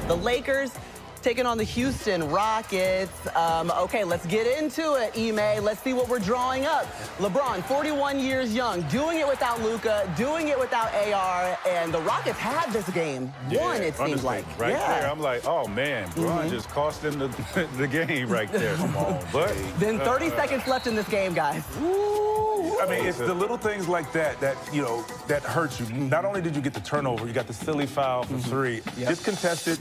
The Lakers taking on the Houston Rockets. Okay, let's get into it, Ime. Let's see what we're drawing up. LeBron, 41 years young, doing it without Luka, doing it without AR, and the Rockets had this game won, it seems like. Right there, I'm like, oh, man, LeBron just cost them the game right there. Come on, but then 30 seconds left in this game, guys. I mean, it's the little things like that that hurts you. Not only did you get the turnover, you got the silly foul for three, just contested,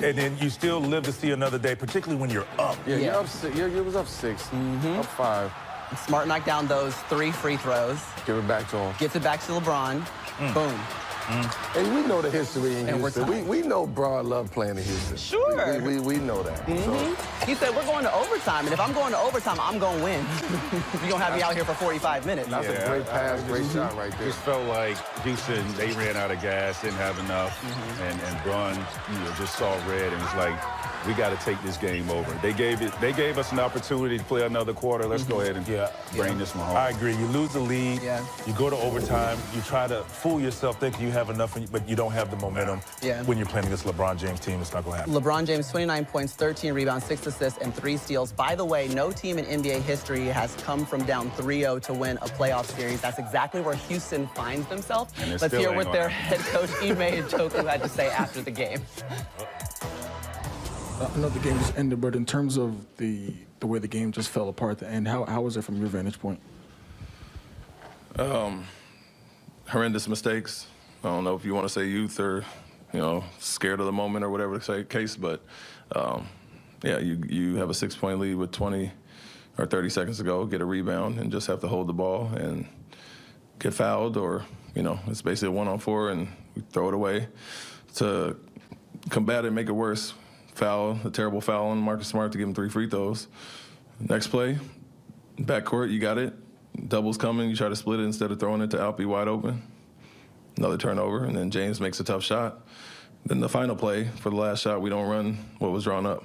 and then you still live to see another day, particularly when you're up. Yeah, you're up six. You was up 6, up 5. Smart knocked down those 3 free throws. Give it back to him. Gets it back to LeBron. Boom. And we know the history in Houston. We know Bron loved playing in Houston. Sure. We know that. So. He said, we're going to overtime, and if I'm going to overtime, I'm going to win. You're going to have me out here for 45 minutes. That's a great pass, great shot right there. Just felt like Houston, they ran out of gas, didn't have enough, and Bron, just saw red and was like, we got to take this game over. They gave us an opportunity to play another quarter. Let's go ahead and bring this one home. I agree. You lose the lead. You go to overtime. You try to fool yourself thinking you have enough, but you don't have the momentum. When you're playing against LeBron James' team, it's not going to happen. LeBron James, 29 points, 13 rebounds, 6 assists, and 3 steals. By the way, no team in NBA history has come from down 3-0 to win a playoff series. That's exactly where Houston finds themselves. Let's hear what their head coach, Ime Udoka, had to say after the game. I know the game just ended, but in terms of the way the game just fell apart at the end, how was it from your vantage point? Horrendous mistakes. I don't know if you want to say youth or, scared of the moment or whatever the case, but yeah, you have a 6-point lead with 20 or 30 seconds to go, get a rebound, and just have to hold the ball and get fouled, or it's basically a 1-on-4 and we throw it away. To combat it, make it worse. Foul, a terrible foul on Marcus Smart to give him 3 free throws. Next play, backcourt, you got it. Double's coming, you try to split it instead of throwing it to Alpi wide open. Another turnover, and then James makes a tough shot. Then the final play, for the last shot, we don't run what was drawn up.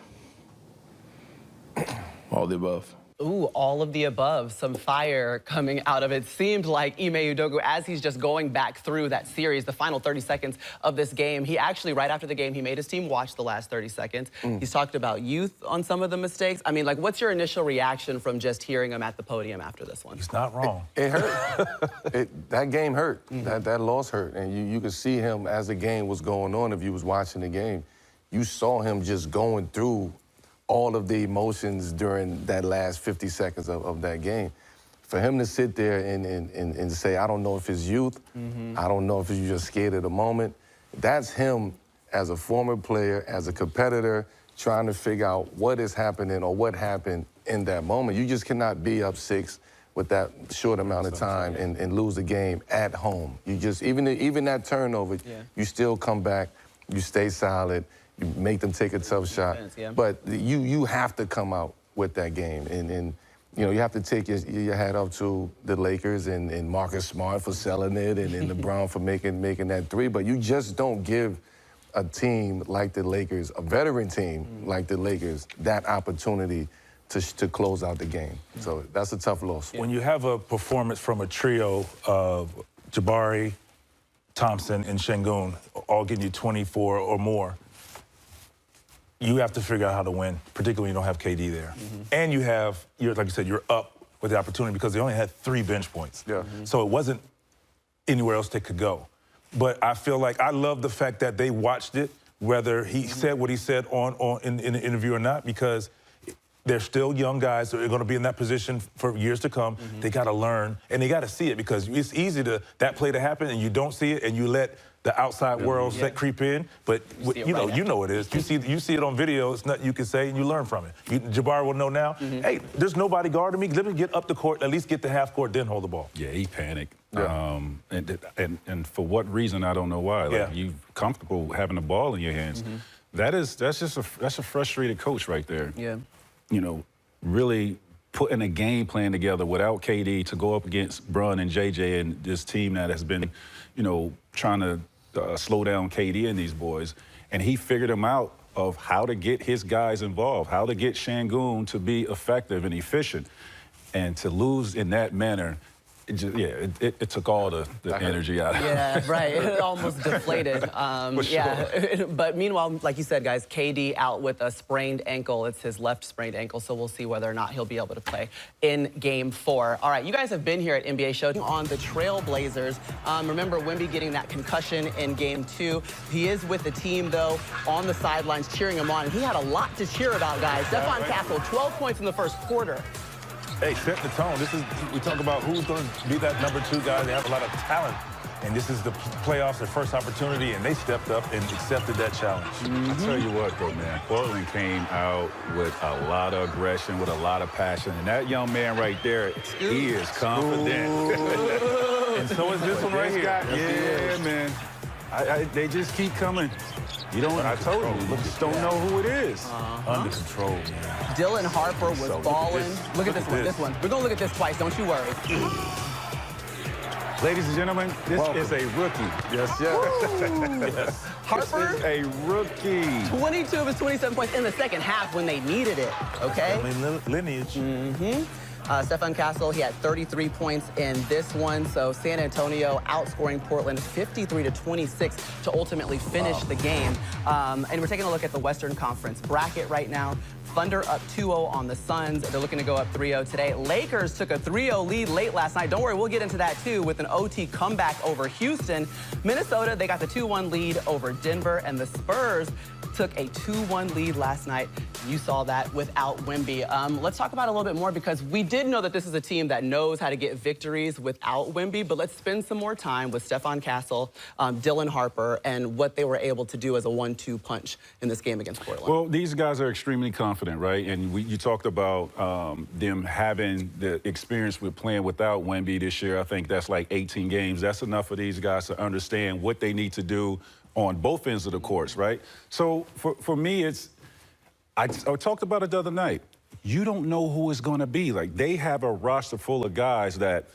All the above. Ooh, all of the above, some fire coming out of it. Seemed like Ime Udoka, as he's just going back through that series, the final 30 seconds of this game, he actually, right after the game, he made his team watch the last 30 seconds. He's talked about youth on some of the mistakes. I mean, like, what's your initial reaction from just hearing him at the podium after this one? He's not wrong. It hurt. That game hurt. That loss hurt. And you could see him as the game was going on. If you was watching the game, you saw him just going through all of the emotions during that last 50 seconds of that game. For him to sit there and say, I don't know if it's youth, I don't know if you're just scared of the moment, that's him as a former player, as a competitor, trying to figure out what is happening or what happened in that moment. You just cannot be up 6 with that short amount of time and lose the game at home. You just, even that turnover, you still come back, you stay solid, you make them take a tough shot, but you have to come out with that game. And you have to take your hat off to the Lakers and Marcus Smart for selling it and LeBron for making that 3. But you just don't give a team like the Lakers, a veteran team like the Lakers, that opportunity to close out the game. So that's a tough loss. When you have a performance from a trio of Jabari, Thompson, and Şengün all getting you 24 or more, you have to figure out how to win, particularly when you don't have KD there. And you have, like you said, you're up with the opportunity because they only had 3 bench points. So it wasn't anywhere else they could go. But I feel like I love the fact that they watched it, whether he said what he said in the interview or not, because they're still young guys that are going to be in that position for years to come. They got to learn, and they got to see it, because it's easy that play to happen, and you don't see it, and you let the outside world creep in. But you know it is. You see it on video. It's nothing you can say, and you learn from it. Jabari will know now. Hey, there's nobody guarding me. Let me get up the court, at least get to half court, then hold the ball. Yeah, he panicked. And for what reason, I don't know why. Like, you comfortable having the ball in your hands. That's a frustrated coach right there. Really putting a game plan together without KD to go up against Bron and JJ and this team that has been, trying to slow down KD and these boys. And he figured them out of how to get his guys involved, how to get Şengün to be effective and efficient. And to lose in that manner, it took all the energy out of it. Yeah, right. It almost deflated. Yeah. But meanwhile, like you said, guys, KD out with a sprained ankle. It's his left sprained ankle, so we'll see whether or not he'll be able to play in Game 4. All right, you guys have been here at NBA Show on the Trailblazers. Remember Wemby getting that concussion in Game 2. He is with the team, though, on the sidelines cheering him on. And he had a lot to cheer about, guys. Stephon Castle, 12 points in the first quarter. Hey, set the tone. We talk about who's going to be that number 2 guy. They have a lot of talent. And this is the playoffs, their first opportunity, and they stepped up and accepted that challenge. I tell you what, though, man, Portland came out with a lot of aggression, with a lot of passion. And that young man right there, he is confident. And so is this one right here. Yeah, man. They just keep coming. You don't. I told you, you just don't know who it is. Under control, man. Dylan Harper was balling. Look at this one. We're going to look at this twice, don't you worry. Ladies and gentlemen, this is a rookie. Yes, yes. Harper, This is a rookie. 22 of his 27 points in the second half when they needed it, okay? Lineage. Stephon Castle, he had 33 points in this one. So San Antonio outscoring Portland 53-26 to ultimately finish the game. And we're taking a look at the Western Conference bracket right now. Thunder up 2-0 on the Suns. They're looking to go up 3-0 today. Lakers took a 3-0 lead late last night. Don't worry, we'll get into that too with an OT comeback over Houston. Minnesota, they got the 2-1 lead over Denver, and the Spurs took a 2-1 lead last night. You saw that without Wemby. Let's talk about it a little bit more because we did know that this is a team that knows how to get victories without Wemby, but let's spend some more time with Stephon Castle, Dylan Harper, and what they were able to do as a 1-2 punch in this game against Portland. Well, these guys are extremely confident, right? And you talked about them having the experience with playing without Wemby this year. I think that's like 18 games. That's enough for these guys to understand what they need to do on both ends of the courts, right? So for me, I talked about it the other night. You don't know who it's going to be. Like, they have a roster full of guys that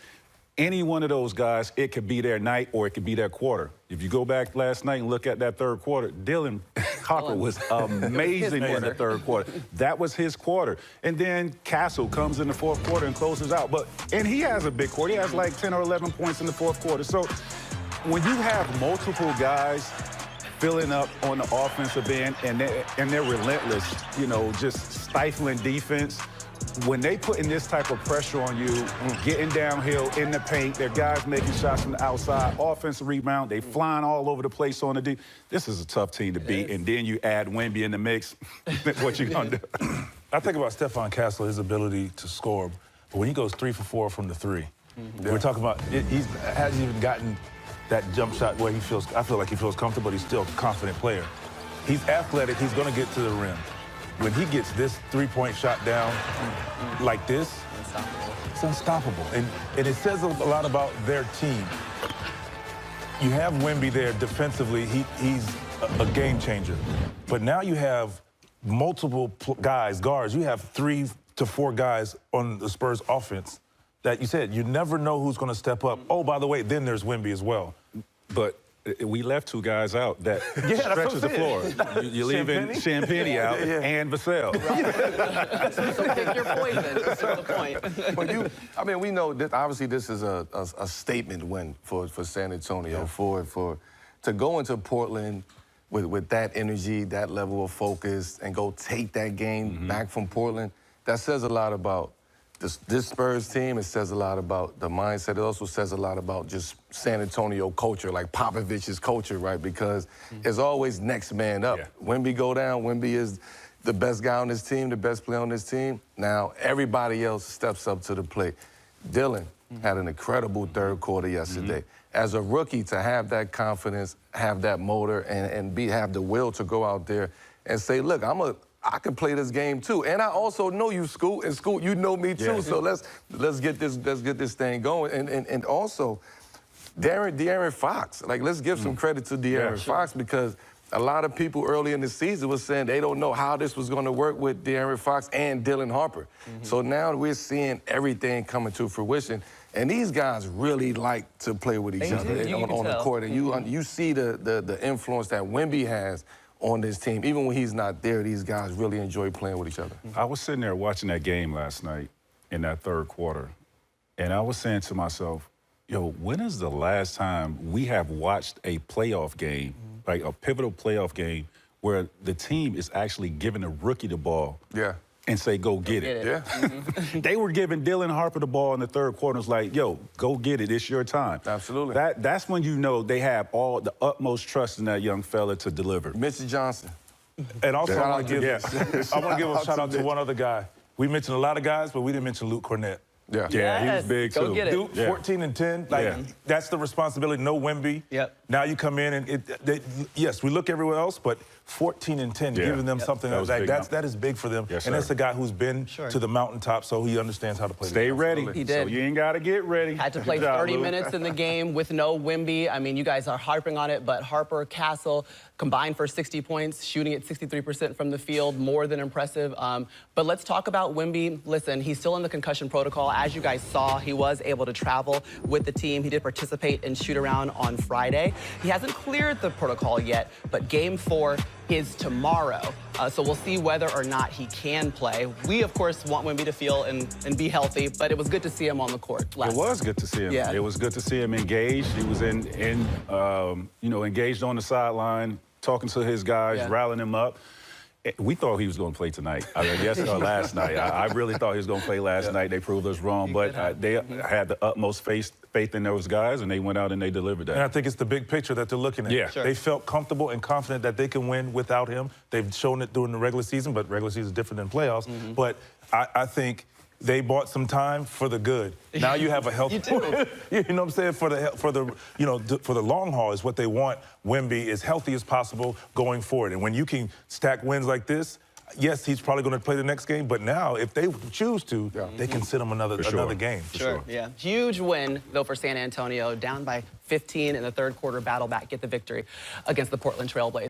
any one of those guys, it could be their night or it could be their quarter. If you go back last night and look at that third quarter, Dylan Harper was amazing in the third quarter. That was his quarter. And then Castle comes in the fourth quarter and closes out. And he has a big quarter. He has like 10 or 11 points in the fourth quarter. So when you have multiple guys filling up on the offensive end and they're relentless, you know, just stifling defense, when they put in this type of pressure on you, getting downhill in the paint, their guys making shots from the outside, offensive rebound, they flying all over the place on the deep. This is a tough team to beat. And then you add Wemby in the mix, what you gonna do? I think about Stephon Castle, his ability to score, but when he goes 3 for 4 from the 3, we're talking about he hasn't even gotten that jump shot where I feel like he feels comfortable, he's still a confident player. He's athletic, he's gonna get to the rim. When he gets this 3-point shot down like this, it's unstoppable. And it says a lot about their team. You have Wemby there defensively, he's a game changer. But now you have multiple guards. You have 3 to 4 guys on the Spurs offense that you said, you never know who's gonna step up. Oh, by the way, then there's Wemby as well. But we left 2 guys out that stretches the floor. You're leaving Champagnie out and Vassell. So pick your poison. That's the point. But I mean, we know that obviously this is a statement win for San Antonio. To go into Portland with that energy, that level of focus, and go take that game back from Portland, that says a lot about this Spurs team. It says a lot about the mindset. It also says a lot about just San Antonio culture, like Popovich's culture, right? Because it's always next man up. Wemby go down, Wemby is the best guy on this team, the best player on this team. Now everybody else steps up to the plate. Dylan had an incredible third quarter yesterday. As a rookie, to have that confidence, have that motor, and have the will to go out there and say, look, I can play this game too, and I also know you, Scoot, and Scoot, you know me too. So let's get this thing going, and also De'Aaron Fox. Like, let's give some credit to De'Aaron Fox, because a lot of people early in the season was saying they don't know how this was going to work with De'Aaron Fox and Dylan Harper. So now we're seeing everything coming to fruition, and these guys really like to play with each other on the court, and you see the influence that Wemby has on this team. Even when he's not there, these guys really enjoy playing with each other. I was sitting there watching that game last night in that third quarter, And I was saying to myself, yo, when is the last time we have watched a playoff game, like a pivotal playoff game, where the team is actually giving a rookie the ball and say, go get it? Yeah. They were giving Dylan Harper the ball in the third quarter. It's like, yo, go get it. It's your time. Absolutely. That's when you know they have all the utmost trust in that young fella to deliver. Mr. Johnson. And also, Shout I out want to to- give a shout out to one other guy. We mentioned a lot of guys, but we didn't mention Luke Cornett. Yeah. Yeah, he was Yes, big, go too. get it. Dude, Yeah. 14 and 10, like Yeah. that's the responsibility. No Wemby. Yep. Now you come in and yes, we look everywhere else, but 14 and 10, Yeah. giving them something That was like big that is big for them. Yes, and sir. that's a guy who's been Sure. to the mountaintop, so he understands how to play. the Stay game. ready. He did. So you ain't got to get ready. Had to play Good job, 30 Lou. minutes in the game with no Wemby. I mean, you guys are harping on it, but Harper, Castle combined for 60 points, shooting at 63% from the field, more than impressive. But let's talk about Wemby. Listen, he's still in the concussion protocol. As you guys saw, he was able to travel with the team. He did participate in shoot-around on Friday. He hasn't cleared the protocol yet, but Game 4 is tomorrow. So we'll see whether or not he can play. We, of course, want Wemby to feel and be healthy, but it was good to see him on the court. It was good to see him. Yeah. It was good to see him engaged. He was engaged on the sideline, talking to his guys, Yeah. rallying them up. We thought he was going to play tonight. I mean, last night. I really thought he was going to play last night. They proved us wrong, but they had the utmost faith in those guys, and they went out and they delivered that. And I think it's the big picture that they're looking at. Yeah. Sure. They felt comfortable and confident that they can win without him. They've shown it during the regular season, but regular season is different than playoffs. But I think they bought some time for the good. Now you have a healthy. You do. You know what I'm saying? For the long haul is what they want. Wemby as healthy as possible going forward. And when you can stack wins like this, yes, he's probably going to play the next game. But now, if they choose to, they can sit him another game. For Sure, yeah. Huge win, though, for San Antonio. Down by 15 in the third quarter, battle back, get the victory against the Portland Trail Blazers.